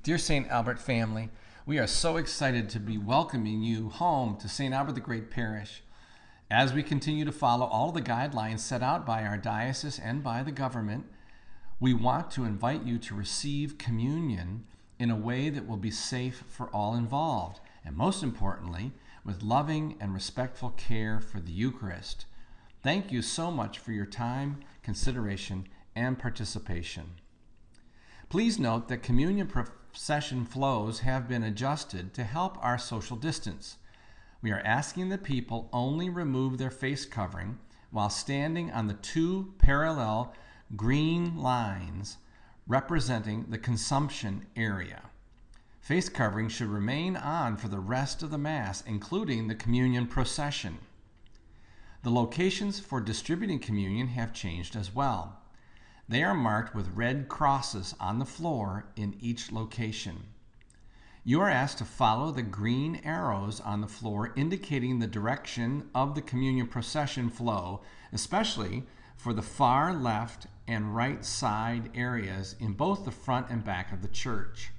Dear St. Albert family, we are so excited to be welcoming you home to St. Albert the Great Parish. As we continue to follow all the guidelines set out by our diocese and by the government, we want to invite you to receive communion in a way that will be safe for all involved, and most importantly, with loving and respectful care for the Eucharist. Thank you so much for your time, consideration, and participation. Please note that communion procession flows have been adjusted to help our social distance. We are asking that people only remove their face covering while standing on the two parallel green lines representing the consumption area. Face covering should remain on for the rest of the Mass, including the communion procession. The locations for distributing communion have changed as well. They are marked with red crosses on the floor in each location. You are asked to follow the green arrows on the floor indicating the direction of the communion procession flow, especially for the far left and right side areas in both the front and back of the church.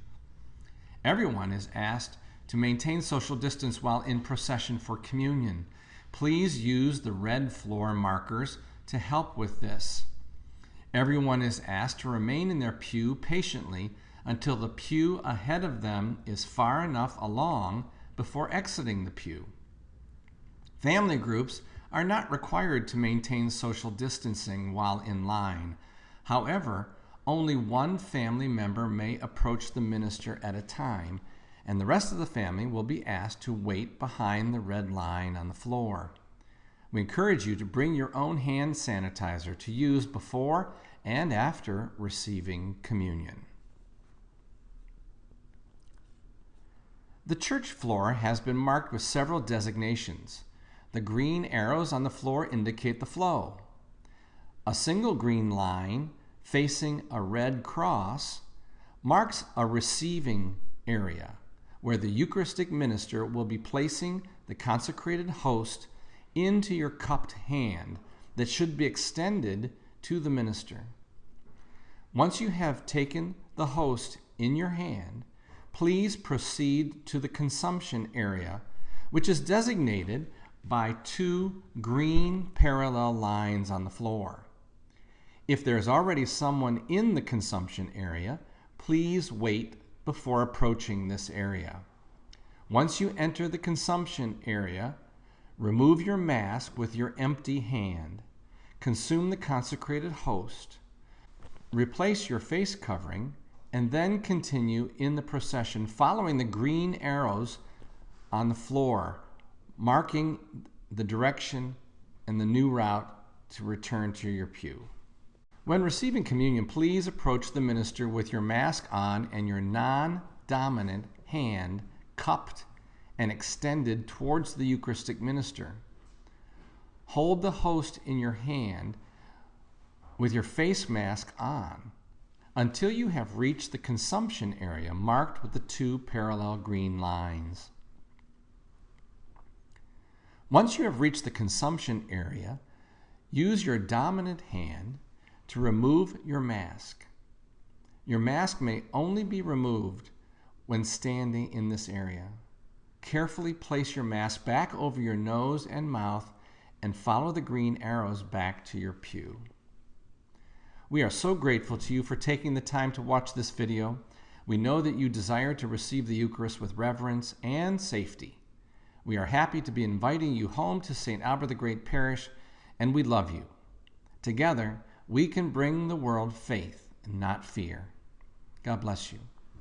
Everyone is asked to maintain social distance while in procession for communion. Please use the red floor markers to help with this. Everyone is asked to remain in their pew patiently until the pew ahead of them is far enough along before exiting the pew. Family groups are not required to maintain social distancing while in line. However, only one family member may approach the minister at a time, and the rest of the family will be asked to wait behind the red line on the floor. We encourage you to bring your own hand sanitizer to use before and after receiving communion. The church floor has been marked with several designations. The green arrows on the floor indicate the flow. A single green line facing a red cross marks a receiving area where the Eucharistic minister will be placing the consecrated host into your cupped hand that should be extended to the minister. Once you have taken the host in your hand, please proceed to the consumption area, which is designated by two green parallel lines on the floor. If there is already someone in the consumption area, please wait before approaching this area. Once you enter the consumption area, remove your mask with your empty hand. Consume the consecrated host. Replace your face covering, and then continue in the procession following the green arrows on the floor, marking the direction and the new route to return to your pew. When receiving communion, please approach the minister with your mask on and your non-dominant hand cupped and extended towards the Eucharistic minister. Hold the host in your hand with your face mask on until you have reached the consumption area marked with the two parallel green lines. Once you have reached the consumption area, use your dominant hand to remove your mask. Your mask may only be removed when standing in this area. Carefully place your mask back over your nose and mouth and follow the green arrows back to your pew. We are so grateful to you for taking the time to watch this video. We know that you desire to receive the Eucharist with reverence and safety. We are happy to be inviting you home to St. Albert the Great Parish, and we love you. Together, we can bring the world faith and not fear. God bless you.